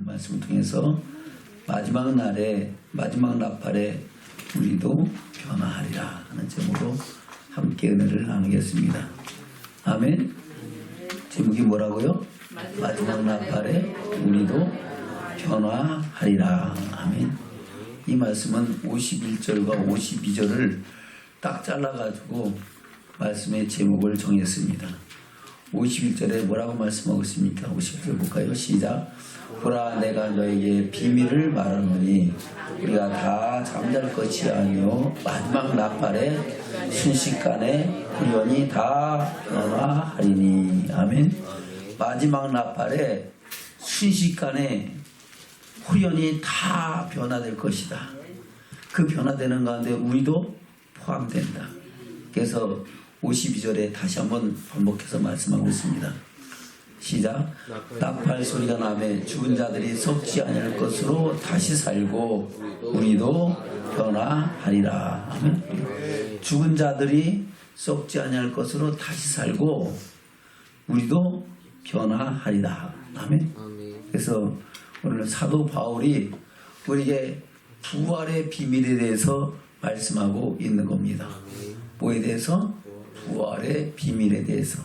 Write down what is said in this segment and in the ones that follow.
말씀을 통해서 마지막 날에 마지막 나팔에 우리도 변화하리라 하는 제목으로 함께 은혜를 나누겠습니다. 아멘. 제목이 뭐라고요? 마지막 나팔에 우리도 변화하리라. 아멘. 이 말씀은 51절과 52절을 딱 잘라가지고 말씀의 제목을 정했습니다. 51절에 뭐라고 말씀하고 있습니까? 51절 볼까요? 시작. 보라, 내가 너에게 비밀을 말하노니 우리가 다 잠잘 것이 아니요 마지막 나팔에 순식간에 후련히 다 변화하리니. 아멘. 마지막 나팔에 순식간에 후련히 다 변화될 것이다. 그 변화되는 가운데 우리도 포함된다. 그래서 52절에 다시 한번 반복해서 말씀하고 있습니다. 시작. 나팔 소리가 나매 죽은 자들이 썩지 아니할 것으로 다시 살고 우리도 변화하리라. 아멘. 죽은 자들이 썩지 아니할 것으로 다시 살고 우리도 변화하리라. 아멘. 그래서 오늘 사도 바울이 우리에게 부활의 비밀에 대해서 말씀하고 있는 겁니다. 뭐에 대해서? 부활의 비밀에 대해서.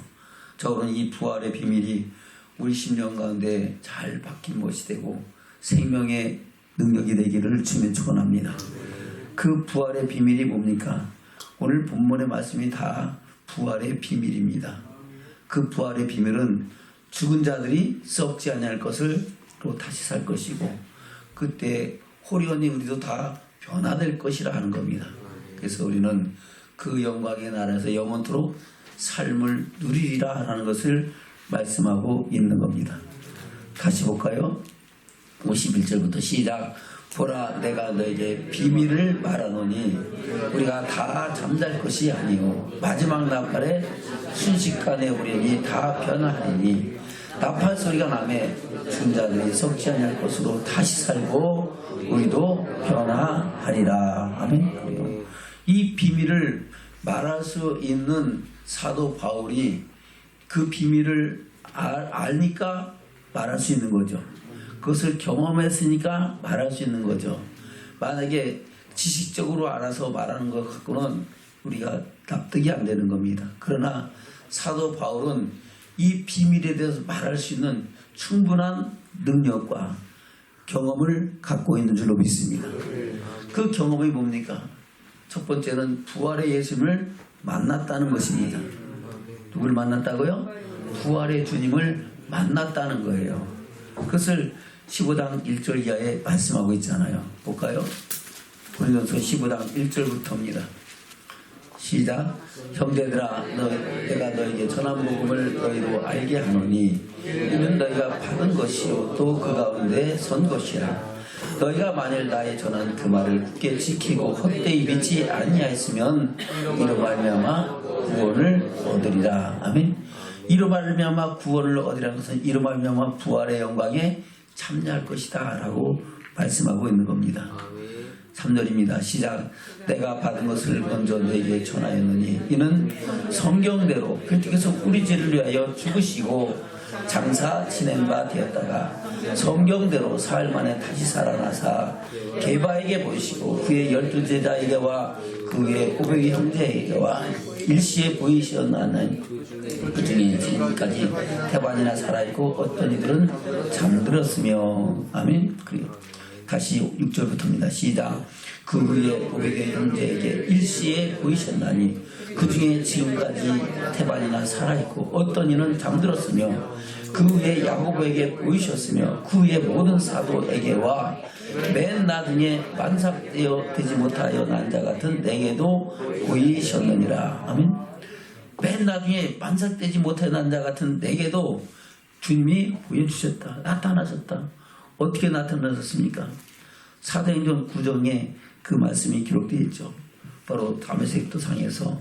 저는 이 부활의 비밀이 우리 심령 가운데 잘 박힌 것이 되고 생명의 능력이 되기를 주면 축원합니다. 그 부활의 비밀이 뭡니까? 오늘 본문의 말씀이 다 부활의 비밀입니다. 그 부활의 비밀은 죽은 자들이 썩지 아니할 것을 또 다시 살 것이고 그때 호련히 우리도 다 변화될 것이라 하는 겁니다. 그래서 우리는 그 영광의 나라에서 영원토록 삶을 누리리라 하는 것을 말씀하고 있는 겁니다. 다시 볼까요? 51절부터 시작. 보라, 내가 너에게 비밀을 말하노니 우리가 다 잠잘 것이 아니요 마지막 나팔에 순식간에 우리에게 다 변화하리니 나팔 소리가 나매 죽은 자들이 썩지 아니할 것으로 다시 살고 우리도 변화하리라. 아멘. 이 비밀을 말할 수 있는 사도 바울이 그 비밀을 알니까 말할 수 있는 거죠. 그것을 경험했으니까 말할 수 있는 거죠. 만약에 지식적으로 알아서 말하는 것 갖고는 우리가 납득이 안 되는 겁니다. 그러나 사도 바울은 이 비밀에 대해서 말할 수 있는 충분한 능력과 경험을 갖고 있는 줄로 믿습니다. 그 경험이 뭡니까? 첫 번째는 부활의 예수님을 만났다는 것입니다. 누구를 만났다고요? 부활의 주님을 만났다는 거예요. 그것을 15장 1절 이하에 말씀하고 있잖아요. 볼까요? 고린도서 15장 1절부터입니다. 시작. 형제들아, 내가 너에게 전한 복음을 너희로 알게 하노니 이는 너희가 받은 것이요 또 그 가운데 선 것이라. 너희가 만일 나의 전한 그 말을 굳게 지키고 헛되이 믿지 아니하였으면 이로 말미암아 구원을 얻으리라. 아멘. 이로 말미암아 구원을 얻으리라는 것은 이로 말미암아 부활의 영광에 참여할 것이다 라고 말씀하고 있는 겁니다. 3절입니다. 시작. 내가 받은 것을 먼저 너에게 전하였느니 이는 성경대로 그쪽에서 우리 죄를 위하여 죽으시고 장사 지낸 바 되었다가 성경대로 사흘 만에 다시 살아나사 게바에게 보이시고 후에 12제자에게와 그 후에 500의 형제에게와 일시에 보이셨나는 그 중에 지금까지 태반이나 살아있고 어떤 이들은 잠들었으며. 아멘. 그리고 다시 6절부터입니다. 시작. 그 후에 500의 형제에게 일시에 보이셨나니 그 중에 지금까지 태반이나 살아있고 어떤 이는 잠들었으며 그 후에 야고보에게 보이셨으며 그 후에 모든 사도에게와 맨 나중에 만삭되어 되지 못하여 난 자 같은 내게도 보이셨느니라. 아멘. 맨 나중에 만삭되지 못하여 난 자 같은 내게도 주님이 보여주셨다. 나타나셨다. 어떻게 나타나셨습니까? 사도행전 9장에 그 말씀이 기록되어 있죠. 바로 다메섹 도상에서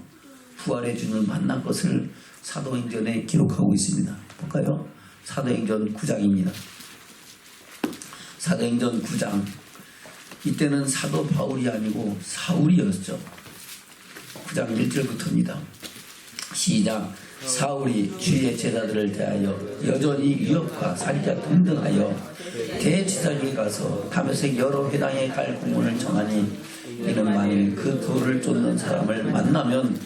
부활의 주님을 만난 것을 사도행전에 기록하고 있습니다. 볼까요? 사도행전 9장입니다. 사도행전 9장. 이때는 사도 바울이 아니고 사울이었죠. 9장 1절부터입니다. 시작. 사울이 주의 제자들을 대하여 여전히 위협과 살자 등등하여 대지사에게 가서 다메섹 여러 회당에 갈 공문을 정하니 이는 만일 그 돌을 쫓는 사람을 만나면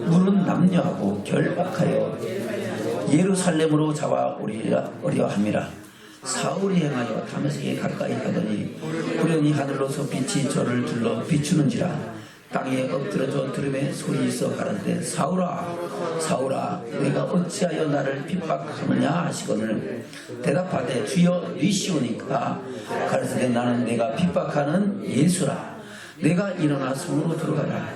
물은 남녀하고 결박하여 예루살렘으로 잡아오리라 함이라. 사울이 행하여 다메섹에 가까이 가더니 우연히 하늘로서 빛이 저를 둘러 비추는지라. 땅에 엎드려져 들음에 소리 있어 가라사대 사울아 사울아 내가 어찌하여 나를 핍박하느냐 하시거늘 대답하되 주여 니시오니까 가라사대 나는 내가 핍박하는 예수라. 내가 일어나 성으로 들어가라.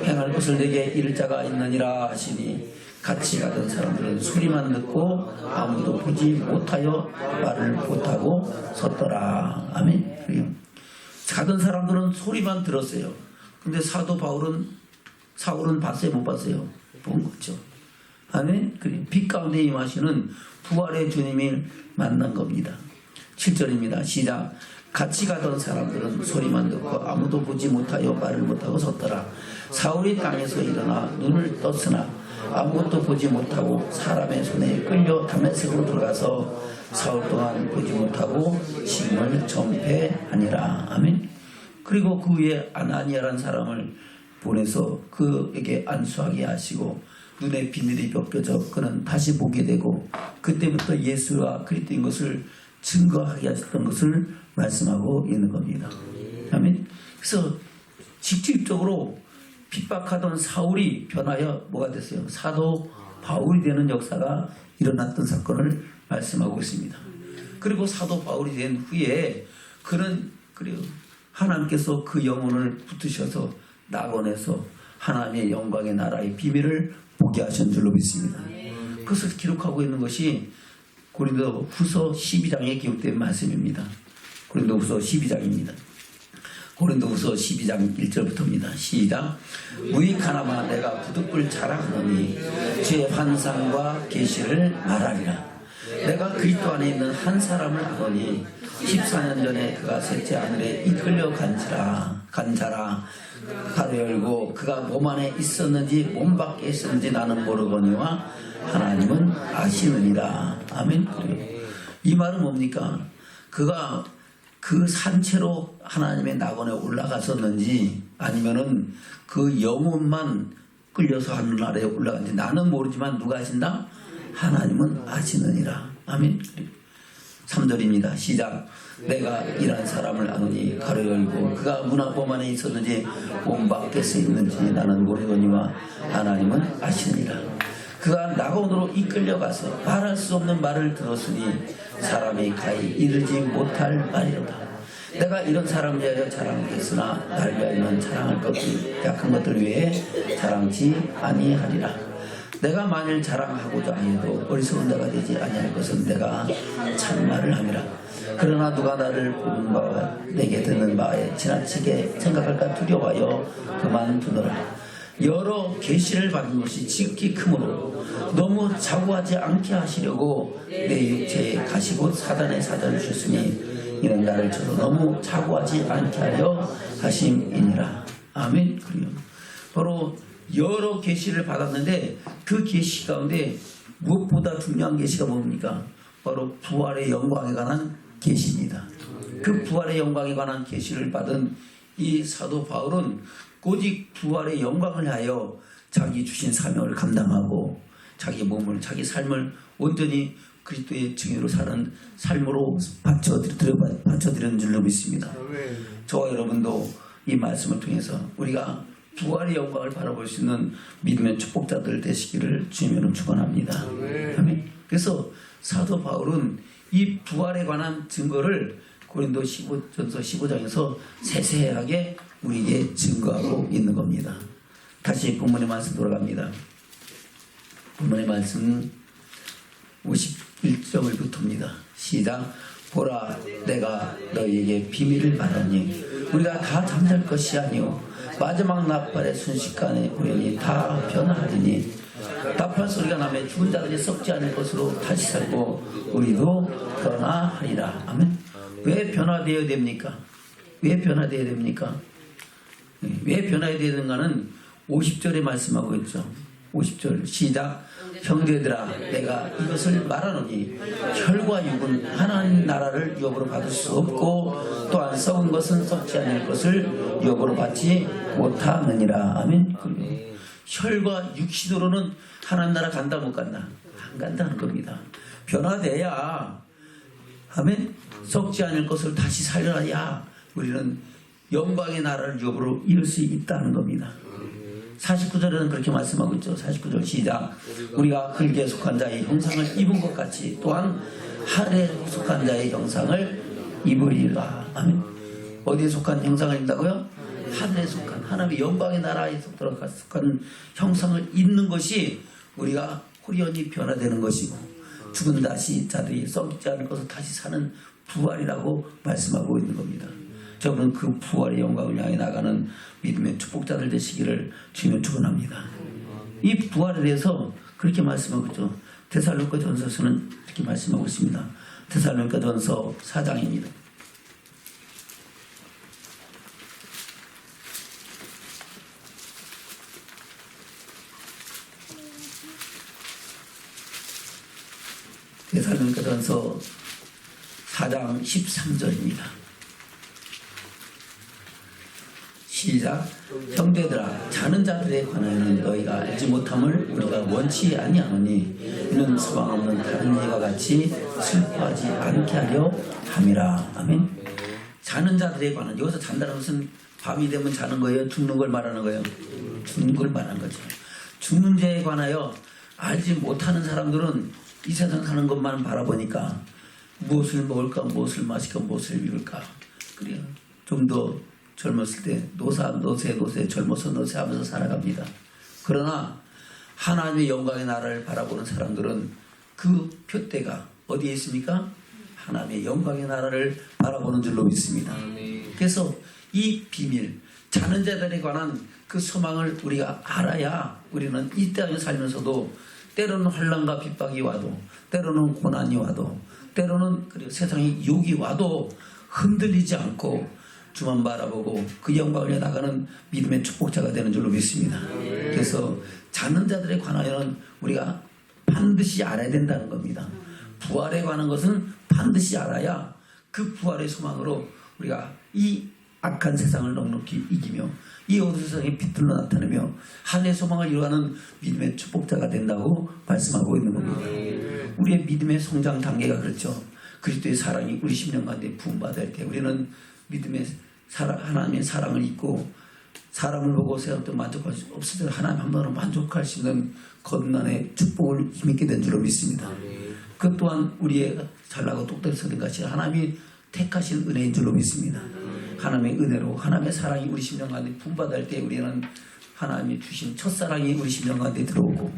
행할 것을 내게 이를 자가 있느니라 하시니 같이 가던 사람들은 소리만 듣고 아무도 보지 못하여 말을 못하고 섰더라. 아멘. 가던 사람들은 소리만 들었어요. 근데 사도 사울은 봤어요? 못 봤어요? 본 거죠. 아멘. 빛 가운데 임하시는 부활의 주님을 만난 겁니다. 7절입니다. 시작. 같이 가던 사람들은 소리만 듣고 아무도 보지 못하여 말을 못하고 섰더라. 사울이 땅에서 일어나 눈을 떴으나 아무것도 보지 못하고 사람의 손에 끌려 다메섹으로 들어가서 사흘 동안 보지 못하고 짐을 전폐하니라. 아멘. 그리고 그 위에 아나니아라는 사람을 보내서 그에게 안수하게 하시고 눈에 비늘이 벗겨져 그는 다시 보게 되고 그때부터 예수가 그리스도인 것을 증거하게 하셨던 것을 말씀하고 있는 겁니다. 아멘. 그래서 직접적으로 핍박하던 사울이 변하여 뭐가 됐어요? 사도 바울이 되는 역사가 일어났던 사건을 말씀하고 있습니다. 그리고 사도 바울이 된 후에 그는 그래요. 하나님께서 그 영혼을 붙으셔서 낙원에서 하나님의 영광의 나라의 비밀을 보게 하신 줄로 믿습니다. 그것을 기록하고 있는 것이 고린도후서 12장에 기록된 말씀입니다. 고린도후서 12장입니다. 고린도후서 12장 1절부터입니다. 시작. 무익하나마 내가 부득불 자랑하노니 주의 환상과 계시를 말하리라. 내가 그리스도 안에 있는 한 사람을 아노니 14년 전에 그가 셋째 하늘에 이끌려 간자라 가로 열고 그가 몸 안에 있었는지 몸 밖에 있었는지 나는 모르거니와 하나님은 아시느니라. 아멘. 이 말은 뭡니까? 그가 그 산채로 하나님의 낙원에 올라갔었는지 아니면은 그 영혼만 끌려서 하늘나라에 올라갔는지 나는 모르지만 누가 아신다? 하나님은 아시느니라. 아멘. 3절입니다. 시작. 내가 이란 사람을 아노니 가로 열고 그가 문화범 안에 있었는지 몸 밖에서 있는지 나는 모르거니와 하나님은 아시느니라. 그가 낙원으로 이끌려가서 말할 수 없는 말을 들었으니 사람이 가히 이르지 못할 말이로다. 내가 이런 사람을 위하여 자랑하겠으나 나를 위하여는 자랑할 것들 약한 것들 위해 자랑치 아니하리라. 내가 만일 자랑하고자 해도 어리석은 자가 되지 아니할 것은 내가 참말을 함이라. 그러나 누가 나를 보는 바와 내게 듣는 바에 지나치게 생각할까 두려워하여 그만두노라. 여러 계시를 받은 것이 지극히 크므로 너무 자고하지 않게 하시려고 내 육체에 가시고 사단의 사자를 주셨으니 이는 나를 저도 너무 자고하지 않게 하려 하심이니라. 아멘. 그래요. 바로 여러 계시를 받았는데 그 계시 가운데 무엇보다 중요한 계시가 뭡니까? 바로 부활의 영광에 관한 계시입니다. 그 부활의 영광에 관한 계시를 받은 이 사도 바울은 오직 부활의 영광을 하여 자기 주신 사명을 감당하고 자기 몸을 자기 삶을 온전히 그리스도의 증인으로 사는 삶으로 바쳐드리는 줄로 믿습니다. 저와 여러분도 이 말씀을 통해서 우리가 부활의 영광을 바라볼 수 있는 믿음의 축복자들 되시기를 주님으로 축원합니다. 아멘. 그래서 사도 바울은 이 부활에 관한 증거를 고린도 15전서 15장에서 세세하게 우리에게 증거하고 있는 겁니다. 다시 본문의 말씀 돌아갑니다. 본문의 말씀 51절부터입니다. 시작. 보라 내가 너희에게 비밀을 말하니 우리가 다 잠잘 것이 아니오 마지막 나팔의 순식간에 우연히 다 변화하리니 나팔 소리가 나면 죽은 자들이 썩지 않을 것으로 다시 살고 우리도 변화하리라. 아멘. 왜 변화되어야 됩니까? 왜 변화되어야 됩니까? 왜 변화해야 되는가는 50절에 말씀하고 있죠. 50절 시작. 형제들아 내가 이것을 말하노니 혈과 육은 하나님 나라를 유업으로 받을 수 없고 또한 썩은 것은 썩지 않을 것을 유업으로 받지 못하느니라. 아멘. 혈과 육신으로는 하나님 나라 간다 못 간다? 안 간다는 겁니다. 변화돼야 아멘. 썩지 않을 것을 다시 살려야 우리는 영광의 나라를 유업으로 이룰 수 있다는 겁니다. 49절에는 그렇게 말씀하고 있죠. 49절 시작. 우리가 흙에 속한 자의 형상을 입은 것 같이 또한 하늘에 속한 자의 형상을 입으리라. 아멘. 어디에 속한 형상을 입는다고요? 하늘에 속한 하나님의 영광의 나라에 속한 형상을 입는 것이 우리가 호련히 변화되는 것이고 죽은 다시 자들이 썩지 않을 것을 다시 사는 부활이라고 말씀하고 있는 겁니다. 저분은 그 부활의 영광을 향해 나가는 믿음의 축복자들 되시기를 주님을 축원합니다. 이 부활에 대해서 그렇게 말씀하고 있죠. 데살로니가 전서서는 이렇게 말씀하고 있습니다. 데살로니가 전서 4장입니다. 데살로니가 전서 4장 13절입니다. 시작. 형제들아 자는 자들에 관하여는 너희가 알지 못함을 우리가 원치 아니하노니 이는 소망 없는 다른 이와 같이 슬퍼하지 않게 하려 함이라. 아멘. 자는 자들에 관한, 여기서 잔다는 것은 밤이 되면 자는 거예요? 죽는 걸 말하는 거예요? 죽는 걸 말하는 거죠. 죽는 죄에 관하여 알지 못하는 사람들은 이 세상 사는 것만 바라보니까 무엇을 먹을까, 무엇을 마실까, 무엇을 입을까. 그래요. 좀 더 젊었을 때 노세 젊어서 노세 하면서 살아갑니다. 그러나 하나님의 영광의 나라를 바라보는 사람들은 그 표대가 어디에 있습니까? 하나님의 영광의 나라를 바라보는 줄로 믿습니다. 그래서 이 비밀, 자는 자들에 관한 그 소망을 우리가 알아야 우리는 이 땅에 살면서도 때로는 환난과 핍박이 와도, 때로는 고난이 와도, 때로는 세상의 유혹이 와도 흔들리지 않고 주만 바라보고 그 영광을 위해 나가는 믿음의 축복자가 되는 줄로 믿습니다. 그래서 자는 자들에 관하여는 우리가 반드시 알아야 된다는 겁니다. 부활에 관한 것은 반드시 알아야 그 부활의 소망으로 우리가 이 악한 세상을 넉넉히 이기며 이 어두운 세상에 빛들로 나타내며 하늘의 소망을 이루어가는 믿음의 축복자가 된다고 말씀하고 있는 겁니다. 우리의 믿음의 성장 단계가 그렇죠. 그리스도의 사랑이 우리 심령 가운데 부음받을 때 우리는 믿음의 하나님의 사랑을 잊고 사람을 보고 세상도 만족할 수 없을 때 하나님 한 번으로 만족할 수 있는 거듭남의 축복을 힘있게 된 줄로 믿습니다. 그 또한 우리의 잘나고 똑똑히 서는 것이 하나님이 택하신 은혜인 줄로 믿습니다. 하나님의 은혜로 하나님의 사랑이 우리 심령 가운데 부음받을 때 우리는 하나님이 주신 첫사랑이 우리 심령 가운데 들어오고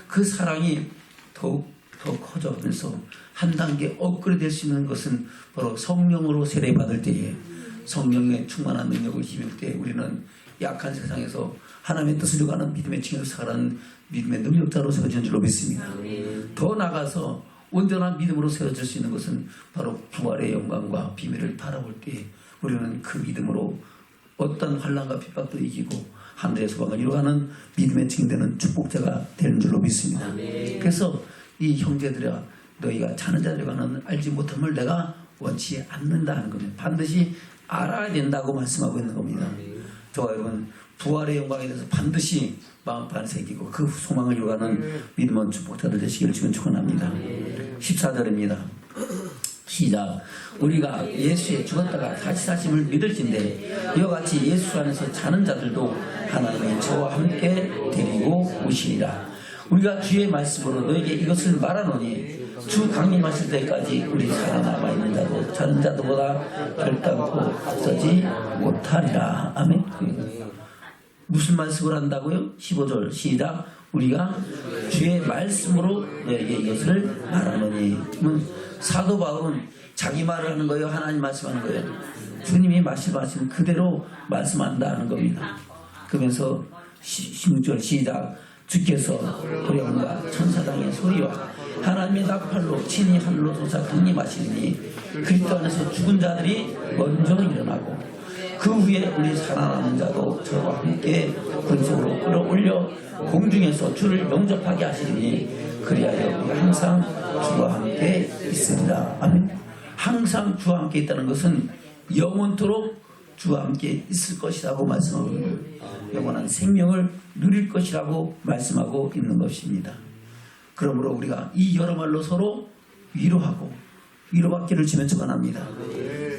그 사랑이 더욱 더 커져가면서 한 단계 업그레이드 될 수 있는 것은 바로 성령으로 세례받을 때에 성령의 충만한 능력을 힘입을 때 우리는 약한 세상에서 하나님의 뜻을 이루어가는 믿음의 층에서 살아가는 믿음의 능력자로 세워진 줄로 믿습니다. 더 나아가서 온전한 믿음으로 세워질 수 있는 것은 바로 부활의 영광과 비밀을 바라볼 때 우리는 그 믿음으로 어떤 환난과 핍박도 이기고 하늘의 소망을 이루어가는 믿음의 증인되는 축복자가 되는 줄로 믿습니다. 그래서 이 형제들아 너희가 자는 자들에 관한 알지 못함을 내가 원치 않는다 하는 겁니다. 반드시 알아야 된다고 말씀하고 있는 겁니다. 저와 여러분 부활의 영광에 대해서 반드시 마음판 새기고 그 소망을 이루어가는 믿음의 축복자들 되시기를 지금 축원합니다. 14절입니다. 시작. 우리가 예수에 죽었다가 다시 사심을 믿을진대 이와 같이 예수 안에서 자는 자들도 하나님이 저와 함께 데리고 오시리라. 우리가 주의 말씀으로 너에게 이것을 말하노니 주 강림하실 때까지 우리 살아남아 있는 자도 자는 자들보다 결단코 앞서지 못하리라. 아멘. 무슨 말씀을 한다고요? 15절 시작. 우리가 주의 말씀으로 너에게 이것을 말하노니. 사도 바울은 자기 말을 하는 거예요? 하나님 말씀하는 거예요? 주님이 말씀하신 그대로 말씀한다는 겁니다. 그러면서 16절 시작. 주께서 호령과 천사장의 소리와 하나님의 나팔로 친히 하늘로 솟아 강림하시니 그리스도 안에서 죽은 자들이 먼저 일어나고 그 후에 우리 살아남은 자도 저와 함께 군속으로 끌어올려 공중에서 주를 영접하게 하시리니 그리하여 우리가 항상 주와 함께 있으리라. 아멘. 항상 주와 함께 있다는 것은 영원토록 주와 함께 있을 것이라고 말씀하고 있는 거예요. 영원한 생명을 누릴 것이라고 말씀하고 있는 것입니다. 그러므로 우리가 이 여러 말로 서로 위로하고 위로받기를 주면 축원합니다.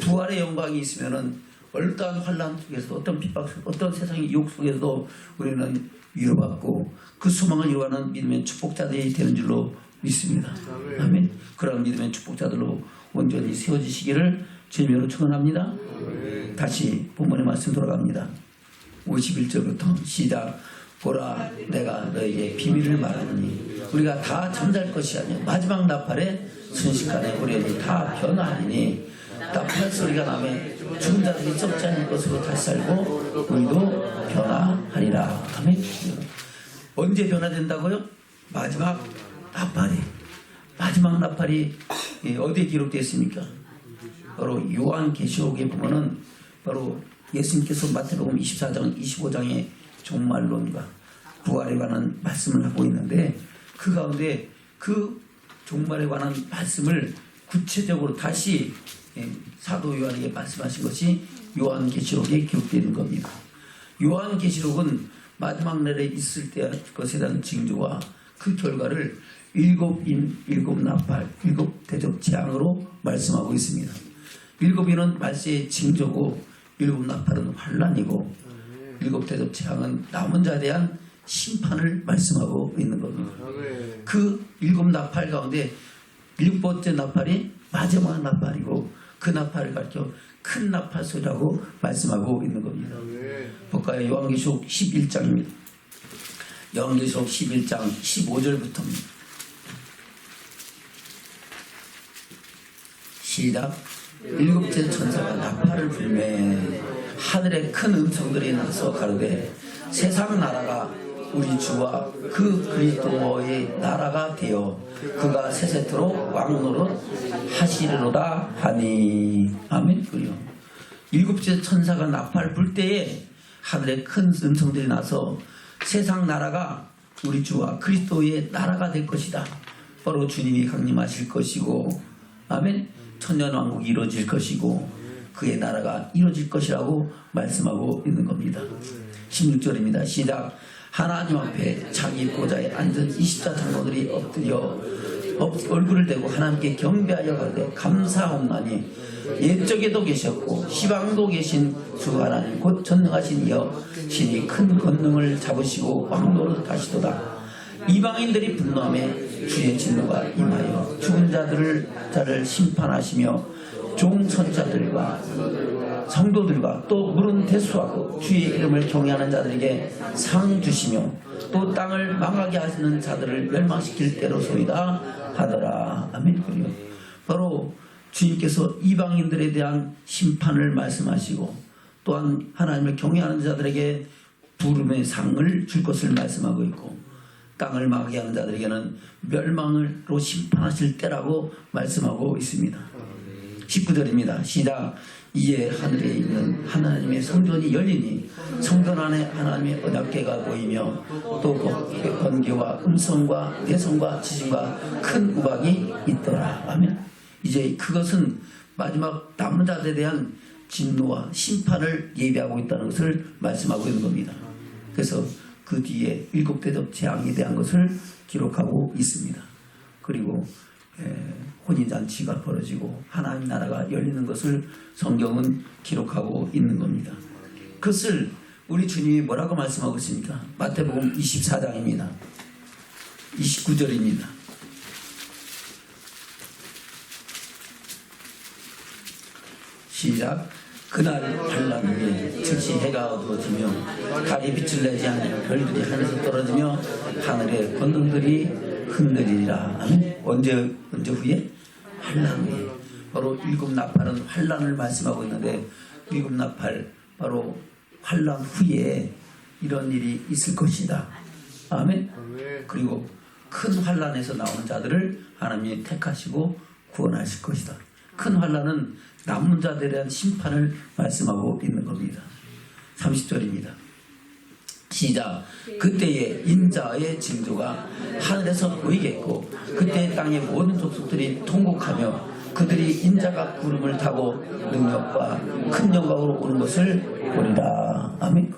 부활의 영광이 있으면은 어떠한 환난 속에서 어떤 핍박, 어떤 세상의 유혹 속에서도 우리는 위로받고 그 소망을 이루어가는 믿음의 축복자들이 되는 줄로 믿습니다. 아멘. 그런 믿음의 축복자들로 온전히 세워지시기를 주님으로 축원합니다. 다시 본문의 말씀 돌아갑니다. 51절부터 시작. 보라, 내가 너에게 비밀을 말하니 우리가 다 잠잘 것이 아니요 마지막 나팔에 순식간에 우리는 다 변화하리니 나팔 소리가 나매 죽은 자들이 썩지 않을 것으로 다시 살고 우리도 변화하리라. 아멘. 언제 변화된다고요? 마지막 나팔이. 마지막 나팔이 어디에 기록되어 있습니까? 바로 요한계시록에 보면은 바로 예수님께서 마태복음 24장 25장의 종말론과 부활에 관한 말씀을 하고 있는데 그 가운데 그 종말에 관한 말씀을 구체적으로 다시 사도 요한에게 말씀하신 것이 요한계시록에 기록되어 있는 겁니다. 요한계시록은 마지막 날에 있을 때 것에 대한 징조와 그 결과를 일곱 나팔, 일곱 대접 재앙으로 말씀하고 있습니다. 일곱이는 말세의 징조고 일곱 나팔은 환란이고 일곱 대접 재앙은 남은 자에 대한 심판을 말씀하고 있는 겁니다. 그 일곱 나팔 가운데 일곱 번째 나팔이 마지막 나팔이고 그 나팔을 가르쳐 큰 나팔 소리라고 말씀하고 있는 겁니다. 볼까요? 요한계시록 11장입니다. 요한계시록 11장 15절부터입니다. 시작. 일곱째 천사가 나팔을 불매 하늘에 큰 음성들이 나서 가로되 세상 나라가 우리 주와 그 그리스도의 나라가 되어 그가 세세토록 왕노릇 하시리로다 하니. 아멘. 그리요. 일곱째 천사가 나팔 불 때에 하늘에 큰 음성들이 나서 세상 나라가 우리 주와 그리스도의 나라가 될 것이다. 바로 주님이 강림하실 것이고 아멘. 천년왕국이 이루어질 것이고 그의 나라가 이루어질 것이라고 말씀하고 있는 겁니다. 16절입니다. 시작. 하나님 앞에 자기 보좌에 앉은 20자 장로들이 엎드려 얼굴을 대고 하나님께 경배하여 가되 감사하옵나니 옛적에도 계셨고 시방도 계신 주 하나님 곧 전능하신 이여 신이 큰 권능을 잡으시고 왕노릇 하시도다. 이방인들이 분노하며 주의 진노가 임하여 죽은 자를 심판하시며 종선자들과 성도들과 또 물은 대수하고 주의 이름을 경외하는 자들에게 상 주시며 또 땅을 망하게 하시는 자들을 멸망시킬 때로소이다 하더라. 아멘. 그리요. 바로 주님께서 이방인들에 대한 심판을 말씀하시고 또한 하나님을 경외하는 자들에게 부름의 상을 줄 것을 말씀하고 있고 땅을 망하게 하는 자들에게는 멸망으로 심판하실 때라고 말씀하고 있습니다. 19절입니다. 시작. 이에 하늘에 있는 하나님의 성전이 열리니 성전 안에 하나님의 언약궤가 보이며 또 번개와 음성과 대성과 지진과 큰 우박이 있더라. 아멘. 이제 그것은 마지막 남은 자들에 대한 진노와 심판을 예비하고 있다는 것을 말씀하고 있는 겁니다. 그래서 그 뒤에 일곱 대접 재앙에 대한 것을 기록하고 있습니다. 그리고 혼인잔치가 벌어지고 하나님 나라가 열리는 것을 성경은 기록하고 있는 겁니다. 그것을 우리 주님이 뭐라고 말씀하고 있습니까? 마태복음 24장입니다. 29절입니다. 시작. 그날 환난 후에 즉시 해가 어두워지며 달이 빛을 내지 않으며 별들이 하늘에서 떨어지며 하늘의 권능들이 흔들리리라. 언제 후에? 환난 후에. 바로 일곱 나팔은 환난을 말씀하고 있는데 일곱 나팔 바로 환난 후에 이런 일이 있을 것이다. 아멘. 그리고 큰 환난에서 나오는 자들을 하나님이 택하시고 구원하실 것이다. 큰 환난은 남은 자들에 대한 심판을 말씀하고 있는 겁니다. 30절입니다. 시작. 그때의 인자의 징조가 하늘에서 보이겠고 그때 땅의 모든 족속들이 통곡하며 그들이 인자가 구름을 타고 능력과 큰 영광으로 오는 것을 보리라. 아멘.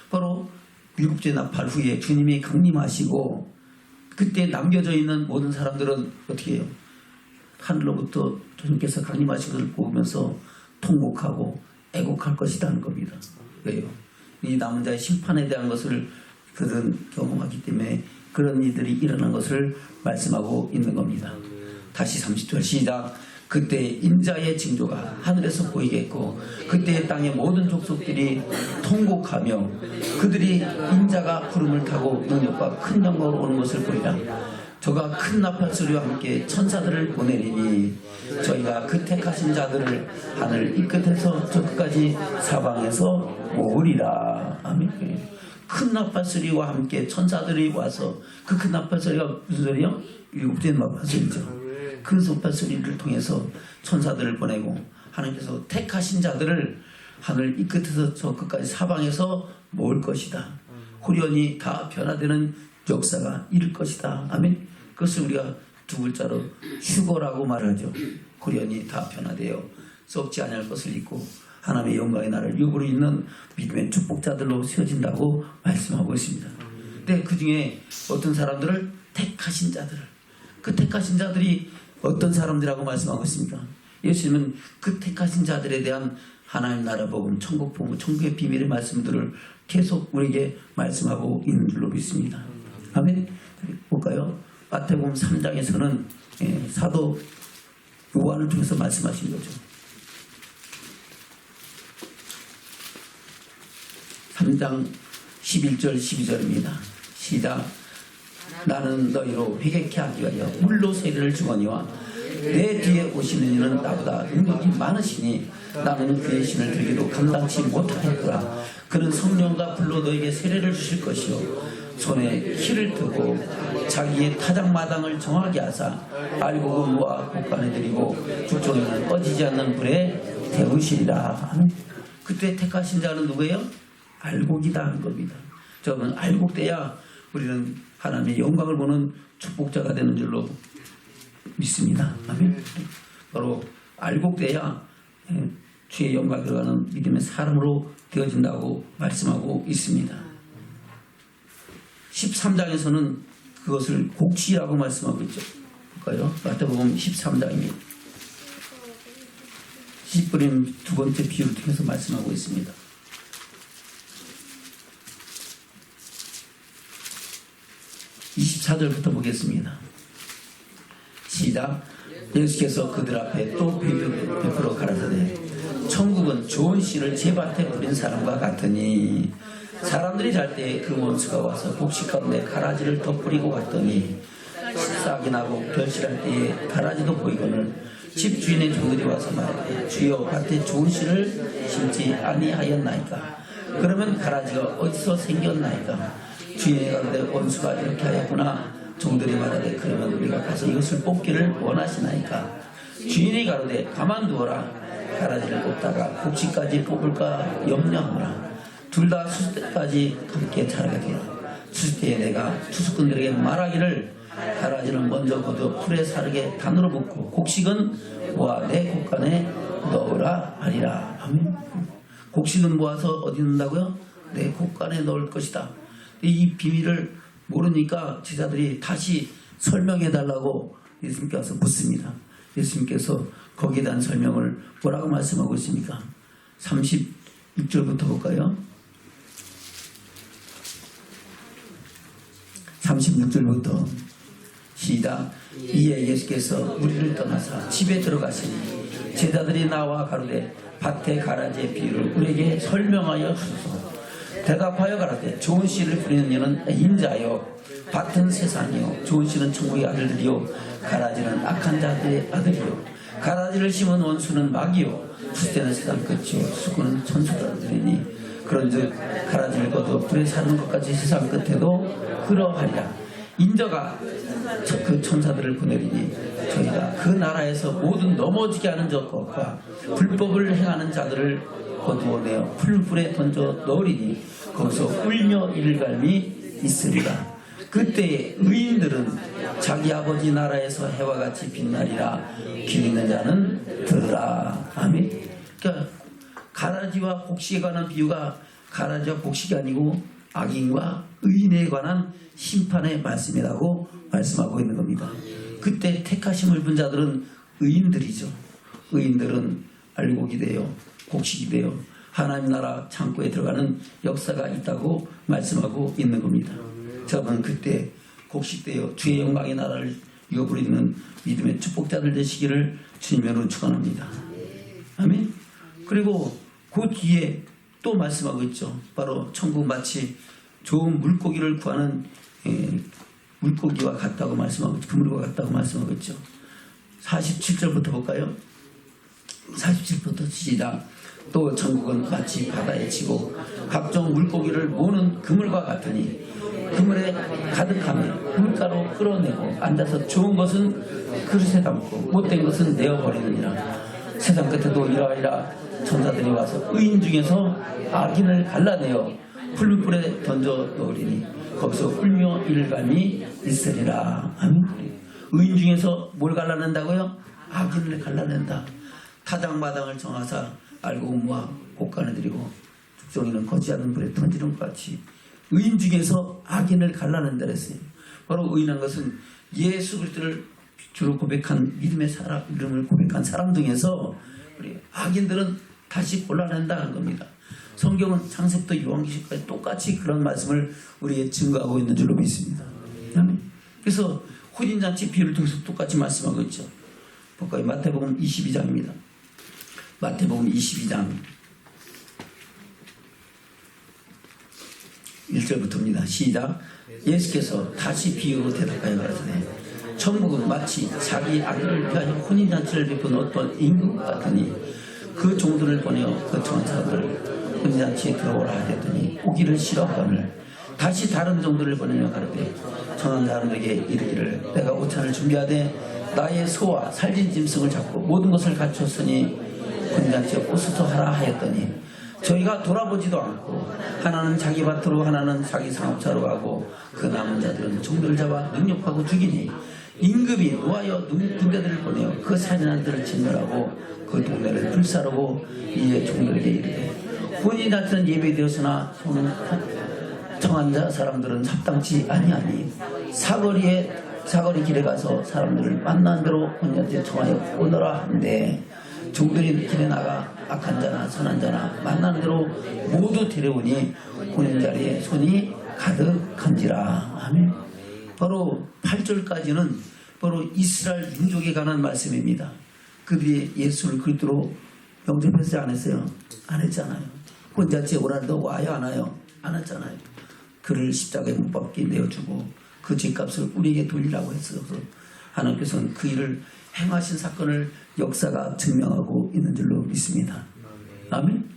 바로 일곱째 나팔 후에 주님이 강림하시고 그때 남겨져 있는 모든 사람들은 어떻게 해요? 하늘로부터 주님께서 강림하신 것을 보면서 통곡하고 애곡할 것이라는 겁니다. 왜요? 이 남은 자의 심판에 대한 것을 그들은 경험하기 때문에 그런 일들이 일어난 것을 말씀하고 있는 겁니다. 다시 30절 시작. 그때 인자의 징조가 하늘에서 보이겠고 그때 땅의 모든 족속들이 통곡하며 그들이 인자가 구름을 타고 능력과 큰 영광으로 오는 것을 보리라. 저가 큰 나팔 소리와 함께 천사들을 보내리니 저희가 그 택하신 자들을 하늘 이 끝에서 저 끝까지 사방에서 모으리라. 아멘. 큰 나팔 소리와 함께 천사들이 와서 그 큰 나팔 소리가 무슨 소리요? 일곱째 나팔 소리죠. 그 나팔 소리를 통해서 천사들을 보내고 하나님께서 택하신 자들을 하늘 이 끝에서 저 끝까지 사방에서 모을 것이다. 호련히 다 변화되는 역사가 이룰 것이다. 아멘. 그것을 우리가 두 글자로 휴거라고 말하죠. 호련히 다 변화되어 썩지 아니할 것을 입고 하나님의 영광의 나를 육으로 있는 믿음의 축복자들로 세워진다고 말씀하고 있습니다. 근데 그 중에 어떤 사람들을 택하신 자들을, 그 택하신 자들이 어떤 사람들이라고 말씀하고 있습니까? 예수님은 그 택하신 자들에 대한 하나님 나라 복음, 천국 복음, 천국의 비밀의 말씀들을 계속 우리에게 말씀하고 있는 줄로 믿습니다. 아멘. 볼까요? 마태복음 3장에서는 사도 요한을 통해서 말씀하신 거죠. 3장 11절 12절입니다. 시작. 나는 너희로 회개케 하기 위하여 물로 세례를 주거니와 내 뒤에 오시는 이는 나보다 능력이 많으시니 나는 그의 신을 들기도 감당치 못하겠더라. 그는 성령과 불로 너에게 세례를 주실 것이요 손에 키를 뜨고 자기의 타작마당을 정하게 하사 알곡은 곡간에 들이고 주종에는 꺼지지 않는 불에 태우시리라. 그때 택하신 자는 누구예요? 알곡이다 하는 겁니다. 저는 알곡돼야 우리는 하나님의 영광을 보는 축복자가 되는 줄로 믿습니다. 아멘. 바로 알곡돼야 주의 영광을 들어가는 믿음의 사람으로 되어진다고 말씀하고 있습니다. 13장에서는 그것을 곡치라고 말씀하고 있죠. 볼까요? 마태복음 13장입니다. 씨뿌림 두 번째 비유를 통해서 말씀하고 있습니다. 24절부터 보겠습니다. 시작. 예수께서 그들 앞에 또 베풀어 가라사대 천국은 좋은 씨를 제 밭에 뿌린 사람과 같으니 사람들이 잘 때 그 원수가 와서 곡식 가운데 가라지를 덧뿌리고 갔더니 싹이 나고 결실할 때에 가라지도 보이거늘 집 주인의 종들이 와서 말하되 주여 밭에 좋은 씨를 심지 아니하였나이까. 그러면 가라지가 어디서 생겼나이까. 주인이 가로되 원수가 이렇게 하였구나. 종들이 말하되 그러면 우리가 가서 이것을 뽑기를 원하시나이까. 주인이 가로되 가만두어라. 가라지를 뽑다가 곡식까지 뽑을까 염려하노라. 둘 다 추수 때까지 함께 자라게 되라. 추수 때에 내가 추수꾼들에게 말하기를 가라지는 먼저 거두어 풀에 사르게 단으로 붓고 곡식은 모아 내 곡간에 넣으라 하리라. 아멘. 곡식은 모아서 어디 넣는다고요? 내 곡간에 넣을 것이다. 이 비밀을 모르니까 제자들이 다시 설명해 달라고 예수님께 와서 묻습니다. 예수님께서 거기에 대한 설명을 뭐라고 말씀하고 있습니까? 36절부터 볼까요? 36절부터 시작. 이에 예수께서 무리를 떠나사 집에 들어가시니 제자들이 나와 가로되 밭에 가라지의 비유를 우리에게 설명하여 주소서. 대답하여 가라되 좋은 씨를 뿌리는 이는 인자요 밭은 세상이요 좋은 씨는 천국의 아들들이요 가라지는 악한 자들의 아들이요 가라지를 심은 원수는 마귀요 추수때는 세상 끝이요 수고는 천수들이니 그런즉 가라지를 거두어 불에 사는 것까지 세상 끝에도 그러하리라. 인자가 그 천사들을 보내리니 저희가 그 나라에서 모든 넘어지게 하는 것과 불법을 행하는 자들을 거두어내어 풀불에 던져 넣으리니 거기서 울며 일갈미 있으리라. 그때 의인들은 자기 아버지 나라에서 해와 같이 빛나리라. 귀 있는 자는 들으라. 아멘. 그러니까 가라지와 곡식에 관한 비유가 가라지와 곡식이 아니고 악인과 의인에 관한 심판의 말씀이라고 말씀하고 있는 겁니다. 그때 택하심을 본 자들은 의인들이죠. 의인들은 알곡이 되어 곡식이 되어 하나님 나라 창고에 들어가는 역사가 있다고 말씀하고 있는 겁니다. 저는 그때 곡식되어 주의 영광의 나라를 이어부리는 믿음의 축복자들 되시기를 주님으로 축원합니다. 아멘. 그리고 그 뒤에 또 말씀하고 있죠. 바로 천국 마치 좋은 물고기를 구하는 물고기와 같다고 말씀하고 있죠. 그물과 같다고 말씀하고 있죠. 47절부터 볼까요? 47절부터 시작. 또 천국은 마치 바다에 치고 각종 물고기를 모으는 그물과 같으니 그물에 가득하며 물가로 끌어내고 앉아서 좋은 것은 그릇에 담고 못된 것은 내어버리느니라. 세상 끝에도 이러이라 천사들이 와서 의인 중에서 악인을 갈라내어 풀불에 던져 넣으리니 거기서 울며 일감이 있으리라. 아멘. 의인 중에서 뭘 갈라낸다고요? 악인을 갈라낸다. 타작마당을 정하사 알곡무와 곡간을 들이고 죽정이는 거지하는 불에 던지는 것 같이 의인 중에서 악인을 갈라낸다 그랬어요. 바로 의인한 것은 예수 그리스도를 주로 고백한 믿음의 사람, 이름을 고백한 사람 중에서 우리 악인들은 다시 골라낸다는 겁니다. 성경은 창세부터 요한계시까지 똑같이 그런 말씀을 우리에게 증거하고 있는 줄로 믿습니다. 그래서 혼인잔치 비유를 통해서 똑같이 말씀하고 있죠. 볼까요? 마태복음 22장입니다. 마태복음 22장 1절부터입니다. 시작. 예수께서 다시 비유로 대답하여 가라사대 천국은 마치 자기 아들을 위하여 혼인잔치를 베푼 어떤 임금 같으니 그 종들을 보내어 그 천사들을 혼인잔치에 들어오라 하였더니 오기를 싫어하거늘 다시 다른 종들을 보내며 가르되 천한 사람들에게 이르기를 내가 오찬을 준비하되 나의 소와 살진 짐승을 잡고 모든 것을 갖췄으니 혼인잔치에 오소서 하라 하였더니 저희가 돌아보지도 않고 하나는 자기 밭으로 하나는 자기 상업차로 가고 그 남은 자들은 종들을 잡아 능욕하고 죽이니 임금이 노하여 군대들을 보내어 그 살인한들을 진멸하고 그 동네를 불사르고 이에 종들에게 이르되 혼인잔치는 예배되었으나 손은 청한 자 사람들은 합당치 아니하니 사거리 길에 가서 사람들을 만난 대로 혼인잔치에 청하여 오너라 한데 종들이 길에 나가 악한 자나 선한 자나 만나는 대로 모두 데려오니 혼인자리에 손이 가득한지라. 아멘. 바로 8절까지는 바로 이스라엘 민족에 관한 말씀입니다. 그들이 예수를 그리스도로 영접하지 않았어요? 안 했잖아요. 혼인잔치에 오라도 와요? 안 와요? 안 했잖아요. 그를 십자가에 못 박게 내어주고 그 죄값을 우리에게 돌리라고 했어서 하나님께서는 그 일을 행하신 사건을 역사가 증명하고 있는 줄로 믿습니다. 아멘.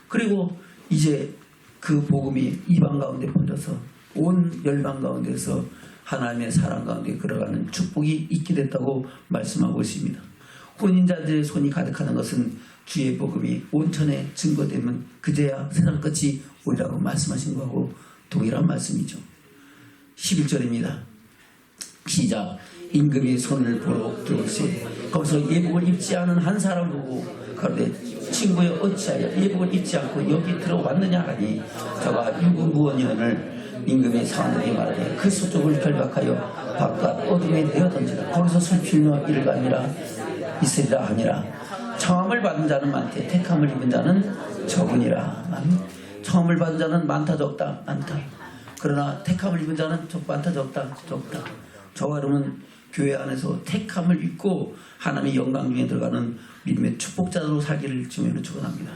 그리고 이제 그 복음이 이방 가운데 번져서 온 열방 가운데서 하나님의 사랑 가운데 걸어가는 축복이 있게 됐다고 말씀하고 있습니다. 혼인자들의 손이 가득하는 것은 주의 복음이 온천에 증거되면 그제야 세상 끝이 오리라고 말씀하신 거하고 동일한 말씀이죠. 11절입니다. 시작. 임금이 손을 보러 들어오시 거기서 예복을 입지 않은 한 사람 보고 그런데 친구여 어찌하여 예복을 입지 않고 여기 들어왔느냐 하니 저가 유구무원이언을 임금이 사람들에게 말하되 그 서쪽을 결박하여 바깥 어둠에 내어던지라 거기서 슬피며 일감이라 있으리라 하니라. 청함을 받은 자는 많되 택함을 입은 자는 적으니라. 청함을 받은 자는 많다 적다 많다. 그러나 택함을 입은 자는 많다 적다 적다. 저와 여러분은 교회 안에서 택함을 입고 하나님의 영광 중에 들어가는 믿음의 축복자로 살기를 주님으로 축원합니다.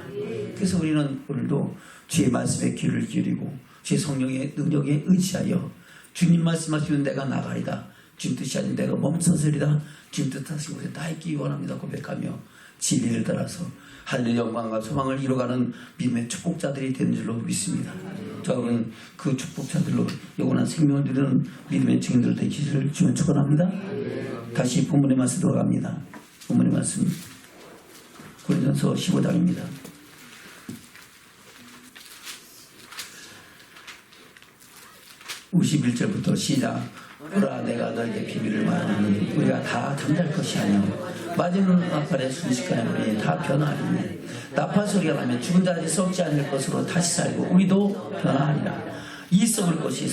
그래서 우리는 오늘도 주의 말씀에 귀를 기울이고 주의 성령의 능력에 의지하여 주님 말씀하시면 내가 나가리다. 주님 뜻이 아닌 내가 멈서서리다. 주님 뜻하신 곳에 다 있기 원합니다 고백하며 진리를 따라서 하늘의 영광과 소망을 이뤄가는 믿음의 축복자들이 되는 줄로 믿습니다. 저는 그 축복자들로 영원한 생명을 누리는 믿음의 증인들 되기를 주면 축원합니다. 다시 본문의 말씀 돌아갑니다. 본문의 말씀 고린도서 15장입니다. 51절부터 시작. 보라 내가 너에게 비밀을 말하노니 우리가 다 잠잘 것이 아니오 마지막 나팔의 순식간에 우리 다 변화하리니 나팔 소리가 나면 죽은 자들이 썩지 않을 것으로 다시 살고 우리도 변화하리라. 이 썩을 것이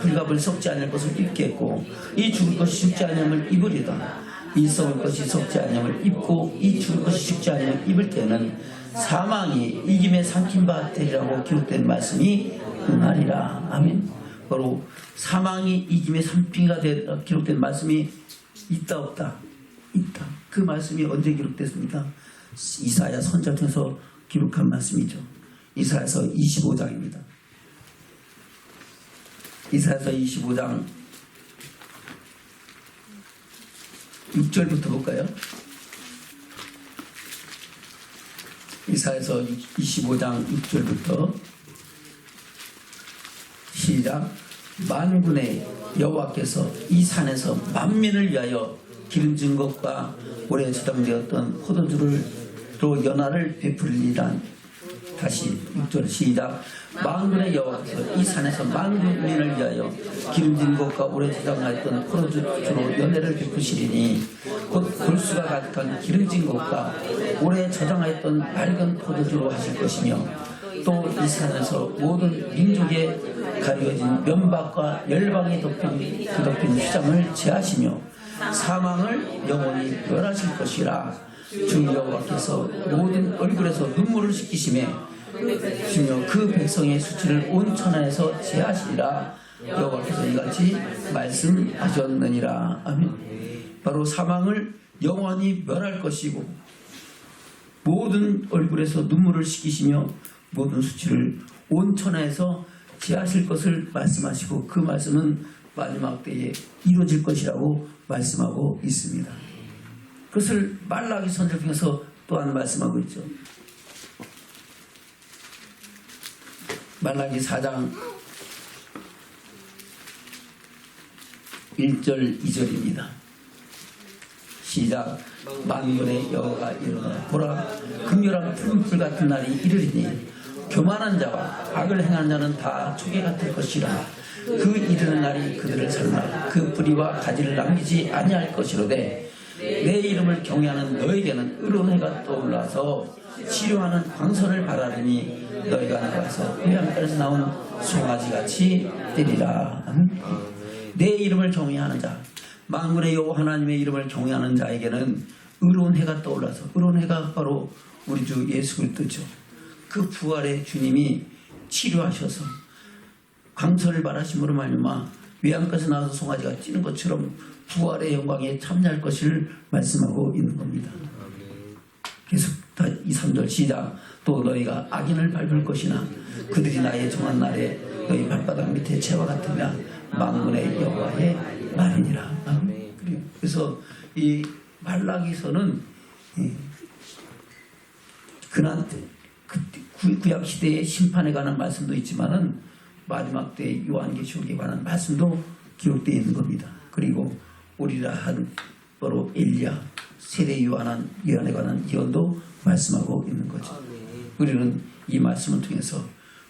불갑을 썩지 않을 것을 입겠고 이 죽을 것이 죽지 않음을 입으리다. 이 썩을 것이 썩지 않음을 입고 이 죽을 것이 죽지 않음을 입을 때는 사망이 이김에 삼킨 바 되리라고 기록된 말씀이 응하리라. 아멘. 바로 사망이 이김에 삼킨가 기록된 말씀이 있다 없다? 있다. 그 말씀이 언제 기록됐습니까? 이사야 선지자 통해서 기록한 말씀이죠. 이사야서 25장입니다. 이사야서 25장 6절부터 볼까요? 이사야서 25장 6절부터 시작. 만군의 여호와께서 이 산에서 만민을 위하여 기름진 것과 오래 저장되었던 포도주로 연화를 베풀리란. 다시 6절 시작. 만군의 여호와께서 이 산에서 만민을 위하여 기름진 것과 오래 저장하였던 포도주로 연회를 베푸시리니 곧 골수가 가득한 기름진 것과 오래 저장하였던 맑은 포도주로 하실 것이며 또 이 산에서 모든 민족에 가려진 면박과 열방이 덮인 휘장을 제하시며 사망을 영원히 멸하실 것이라. 주 여호와께서 모든 얼굴에서 눈물을 씻기심에 주며 그 백성의 수치를 온 천하에서 제하시리라. 여호와께서 이같이 말씀하셨느니라. 아멘. 바로 사망을 영원히 멸할 것이고 모든 얼굴에서 눈물을 씻기시며 모든 수치를 온 천하에서 제하실 것을 말씀하시고 그 말씀은 마지막 때에 이루어질 것이라고 말씀하고 있습니다. 그것을 말라기 선지자 중에서 또한 말씀하고 있죠. 말라기 4장 1절 2절입니다. 시작. 만군의 여호와가 이르노라. 보라 극렬한 푸른불 같은 날이 이르리니 교만한 자와 악을 행하는 자는 다 초계 같을 것이라. 그 이르는 날이 그들을 살라. 그 뿌리와 가지를 남기지 아니할 것이로되 내 이름을 경외하는 너에게는 의로운 해가 떠올라서 치료하는 광선을 바라리니 너희가 나가서 회양간에서 나온 송아지같이 되리라. 내 이름을 경외하는 자, 만군의 여호와 하나님의 이름을 경외하는 자에게는 의로운 해가 떠올라서, 의로운 해가 바로 우리 주 예수 그리스도죠. 그 부활의 주님이 치료하셔서 광선을 발하심으로 말미암아 외양간에서 나와서 송아지가 뛰는 것처럼 부활의 영광에 참여할 것을 말씀하고 있는 겁니다. 계속 이 3절 시작. 또 너희가 악인을 밟을 것이나 그들이 나의 정한 날에 너희 발바닥 밑에 채와 같으며 만군의 여호와의 말이니라. 그래서 이 말라기서는 그날 구약 시대의 심판에 관한 말씀도 있지만은 마지막 때 요한계시록에 관한 말씀도 기록되어 있는 겁니다. 그리고 우리라 한 바로 엘리야 세대 요한에 관한 예언도 말씀하고 있는 거죠. 우리는 이 말씀을 통해서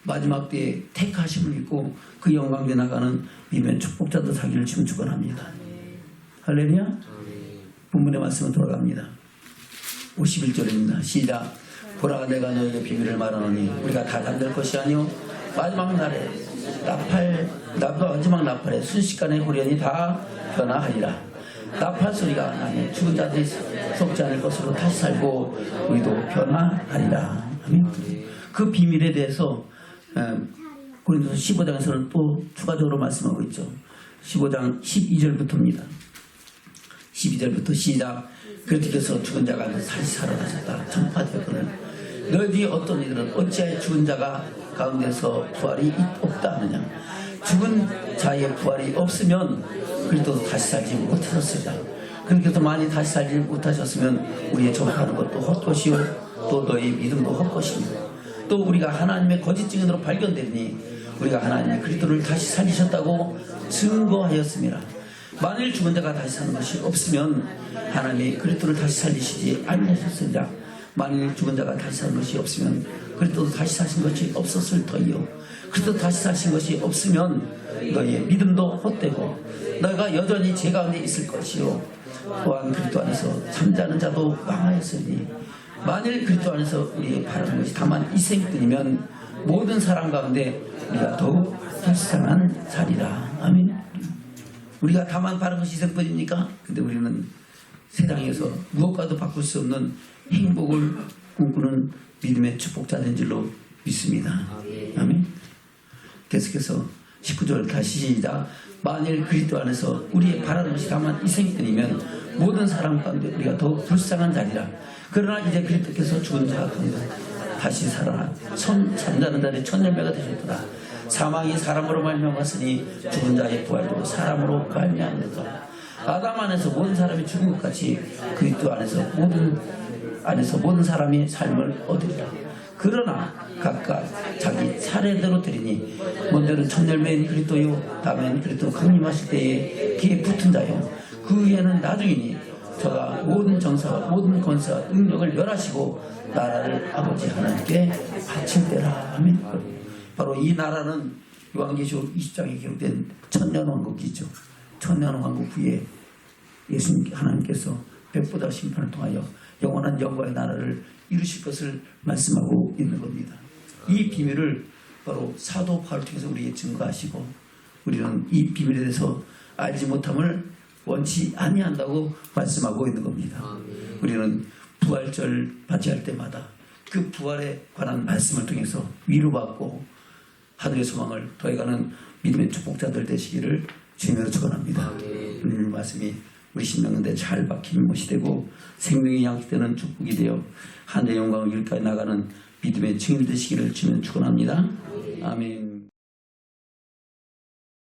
마지막 때에 택하심을 입고 그 영광에 나가는 믿음의 축복자들 사기를 지금 축원합니다. 할렐루야. 본문의 말씀은 돌아갑니다. 51절입니다. 시작. 보라 내가 너에게 비밀을 말하노니 우리가 다 잠들 것이 아니오 마지막 날에 마지막 나팔에 순식간에 호련이 다 변화하리라. 나팔 소리가 나면 죽은 자들이 썩지 않을 것으로 다시 살고 우리도 변화하리라. 그 비밀에 대해서 고린도서 15장에서는 또 추가적으로 말씀하고 있죠. 15장 12절부터입니다. 12절부터 시작. 그리스도께서 죽은 자가 다시 살아나셨다 전파되었거늘 너희들이 어떤 이들은 어찌하여 죽은 자가 가운데서 부활이 없다 하느냐. 죽은 자의 부활이 없으면 그리스도도 다시 살지 못하셨으리라. 그렇게 해서 많이 다시 살지 못하셨으면 우리의 전파하는 것도 헛것이요 또 너희 믿음도 헛것입니다. 또 우리가 하나님의 거짓 증인으로 발견되니 우리가 하나님의 그리스도를 다시 살리셨다고 증거하였습니다. 만일 죽은 자가 다시 사는 것이 없으면 하나님이 그리스도를 다시 살리시지 아니하셨으리라. 만일 죽은 자가 다시 사는 것이 없으면 그리스도도 다시 사신 것이 없었을 터이요 그리스도 다시 사신 것이 없으면 너희의 믿음도 헛되고 너희가 여전히 죄 가운데 있을 것이요 또한 그리스도 안에서 잠자는 자도 망하였으니 만일 그리스도 안에서 우리의 바라는 것이 다만 이생뿐이면 모든 사람 가운데 우리가 더욱 불쌍한 자리라. 아멘. 우리가 다만 바라는 것이 이생뿐입니까? 근데 우리는 세상에서 무엇과도 바꿀 수 없는 행복을 꿈꾸는 믿음의 축복자된 줄로 믿습니다. 아멘. 계속해서 19절 다시 시작. 만일 그리스도 안에서 우리의 바라는 것이 다만 이생뿐이면 모든 사람 가운데 우리가 더욱 불쌍한 자리라. 그러나 이제 그리스도께서 죽은 자 가운데 다시 살아나 잠자는 자리 천열매가 되셨더라. 사망이 사람으로 말미암았으니 죽은 자의 부활도 사람으로 말미암았더라. 아담 안에서 모든 사람이 죽은 것 같이 그리스도 안에서 모든 사람이 삶을 얻으리라. 그러나 각각 자기 차례대로 드리니 먼저는 천열매인 그리스도요 다음에는 그리스도 강림하실 때에 그에 붙은 자요 그 후에는 나중이니 저가 모든 정사와 모든 권세와 능력을 멸하시고 나라를 아버지 하나님께 바칠 때라. 아멘. 바로 이 나라는 요한계시록 20장에 기록된 천년왕국이죠. 천년왕국 후에 예수님 하나님께서 백보다 심판을 통하여 영원한 영광의 나라를 이루실 것을 말씀하고 있는 겁니다. 이 비밀을 바로 사도 바울을 통해서 우리에게 증거하시고 우리는 이 비밀에 대해서 알지 못함을 원치 아니한다고 말씀하고 있는 겁니다. 우리는 부활절 맞이할 때마다 그 부활에 관한 말씀을 통해서 위로받고 하늘의 소망을 더해가는 믿음의 축복자들 되시기를 주님으로 축원합니다. 오늘 말씀이 우리 심령가운데 잘 박힌 것이 되고 생명이 양식되는 축복이 되어 하늘의 영광을 이루까지 나가는 믿음의 증인 되시기를 주님 축원합니다. 아멘.